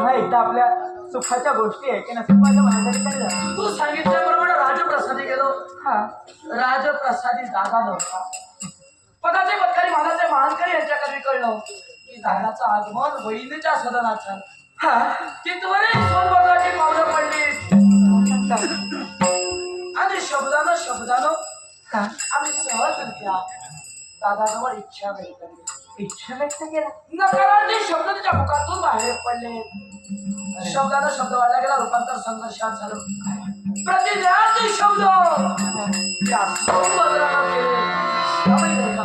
पुन्हा एकदा आपल्या सुखाच्या गोष्टी आहे की नसेल माझ्या मनासाठी काय झालं. तू सांगितल्याप्रमाणे राजप्रसादी गेलो. हा राजप्रसादी दादा नव्हता. पदाचे पत्करी मानाचे महानकरी यांच्याकडे कळलं की दादाचं आगमन वहिनीच्या सदनात झालं. हा तिथवरही सोनबद्राची पावलं पडली आणि शब्दानं हा आम्ही सहजरित्या दादाजवळ इच्छा व्यक्त केली. इच्छा व्यक्त केला. नकारार्थी शब्द तिच्या मुखातून बाहेर पडले. शब्दानं शब्द वाढला गेला. रूपांतर संघर्षात झालं. प्रतिज्ञार्थी शब्द त्या सोनबद्रानं केले. त्यामुळे नाही का?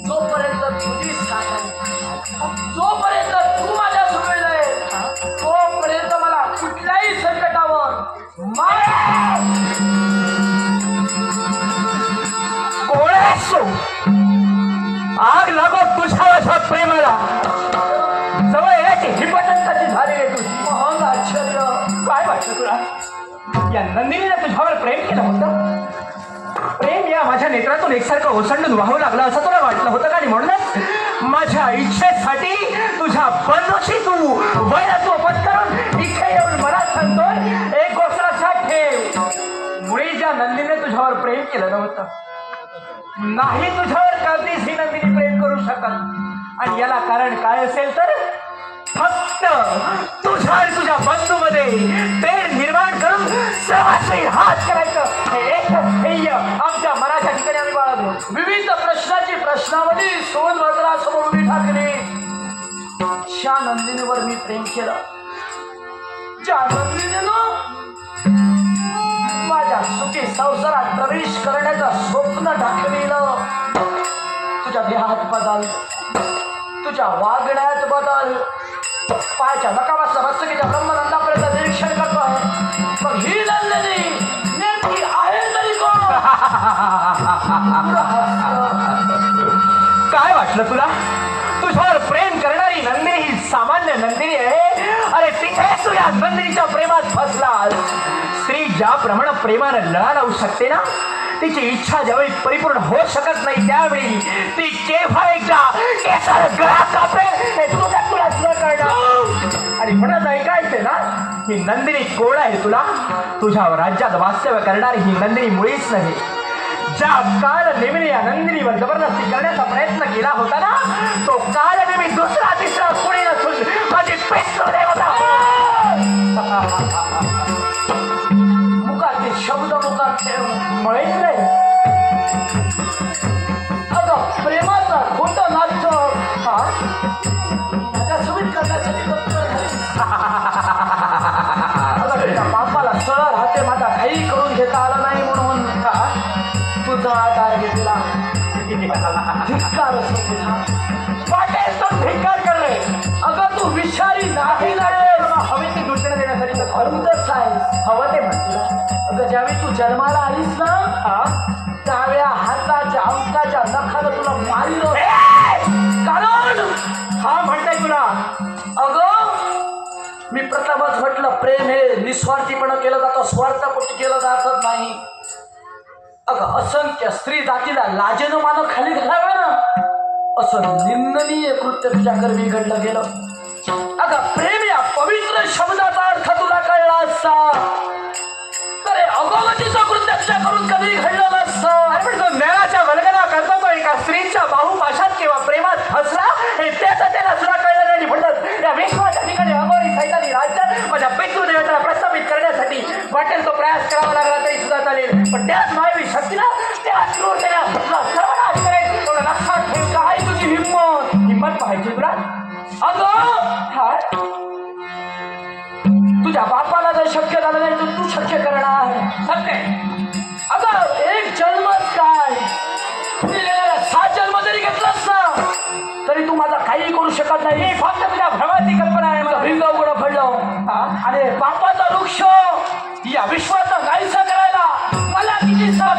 जोपर्यंत तुझी साथ आहे, जोपर्यंत तू माझ्या सोबत आहे, तोपर्यंत मला कुठल्याही संकटावर कोळ्यासो आग लागो तुझ्या प्रेमाला जवळ येण्याची हिंमत कशी झाली रे तुझी. महान आश्चर्य. काय वाटलं तुला या नंदिनीने तुझ्यावर प्रेम केलं होतं. प्रेम या माझ्या नेत्रातून एकसारखं ओसंडून वाहू लागलं असं तुला वाटलं होतं का. आणि म्हणूनच माझ्या इच्छेसाठी तुझ्या बंधूशी तू वैरत्व पत्करून इथे येऊन मला सांगतोय. एक गोष्ट लक्षात ठेव, मुळी ज्या नंदिनीने तुझ्यावर प्रेम केलं नव्हतं, नाही तुझ्यावर कधीच ही नंदिनी प्रेम करू शकत. आणि याला कारण काय असेल तर फक्त तुझ्या आणि तुझ्या बंधूमध्ये तेढ निर्माण करून सर्वांशी हात करायचं हे एकच ध्येय आमच्या मनाच्या ठिकाणी आम्ही बाळगलो. विविध प्रश्नाची प्रश्नावली सोनभद्रासमोर उभी ठाकली. ज्या नंदिनीवर मी प्रेम केलं, ज्या नंदिनीनं माझ्या सुखी संसारात प्रवेश करण्याचं स्वप्न दाखविलं, तुझ्या देहात बदल, तुझ्या वागण्यात बदल, पायाच्या नकावाच्या मस्तकीच्या ब्रह्मनंदापर्यंत निरीक्षण करतोय. मग ही नंदिनी नेमकी आहे तरी कोण? काय वाटलं तुला तुझ्यावर प्रेम करणारी नंदिनी ही सामान्य नंदिनी आहे. अरे तिथे तू या नंदिनीच्या प्रेमात फसलास. स्त्री ज्याप्रमाणे प्रेमानं लढा लावू शकते ना, तिची इच्छा ज्यावेळी परिपूर्ण होऊ शकत नाही त्यावेळी ती केव्हा एकदा केसाला गळा कापेल हे तुला न कळणार. आणि म्हणत ऐकायचे ना, ही नंदिनी कोण आहे तुला. तुझ्या राज्यात वास्तव्य करणारी ही नंदिनी मुळीच नाही. ज्या कालनेमीने या नंदिनीवर जबरदस्ती करण्याचा प्रयत्न केला होता ना, तो कालनेमी दुसरा तिसरा कोणी नसून माझी पितृदेव होता. मुखात शब्द मुखात ठेव. मुळीच नाही. अगं प्रेमाचा खोट नाच माझ्या सुमित करण्यासाठी तुझ्या बापाला सरळ राहते माझा काही करून घेता आला नाही म्हणून तुझा आधार घेतला. धिक्कार असतो तुझा. वाटेल तो धिक्कार करले. अगं तू विषारी नाही हवेची दूषण देण्यासाठी हरवतच आहेस. हवं ते म्हणतो. अगं ज्यावेळी तू जन्माला आलीस ना, त्यावेळा हाताच्या अंकाच्या नखानं तुला मारिलं. कारण हा म्हणताय तुला. अगं मी प्रथमच म्हटलं, प्रेम हे निस्वार्थीपणे केलं जातं, स्वार्थापोटी केलं जात नाही. अगं असंख्य स्त्री जातीला लाजेनं मानं खाली घालावे ना, असं निंदनीय कृत्य तुझ्याकडे मी घडलं गेलं. अगं प्रेम या पवित्र शब्दाचा अर्थ तुला कळला असता तर अगोगतीचं कृत्य तुझ्याकडून कधी घडलं नसतं. अरे पण तो नैराच्या वल्गना करतो तो एका स्त्रीच्या बाहुपाशात किंवा प्रेमात फसला हे त्याचं त्याला सुद्धा कळलं नाही. म्हणतात या विश्वाच्या ठिकाणी अगोरी सैतानी राज्यात माझ्या पितृदेवताला प्रस्थापित करण्यासाठी वाटेल तो प्रयास करावा लागला तरी सुद्धा चालेल, पण त्याच मायवी शक्तीला त्याच क्रूरतेला सर्वनाश करेल. एवढं लक्षात ठेव. काय तुझी हिंमत पाहायची तुला. अगं हा तुझ्या बापाला जर शक्य झालं नाही तर तू शक्य करणार. सत्य. अगं एक जन्मच काय, दिलेला 7 जन्म जरी घेतलास ना तरी तू माझा काही करू शकत नाही. फक्त तुझ्या भ्रमाची कल्पना आहे. मला भिंग उघडं पडलं आणि बापाचा वृक्ष या विश्वाचा गायसा करायला मला किती साल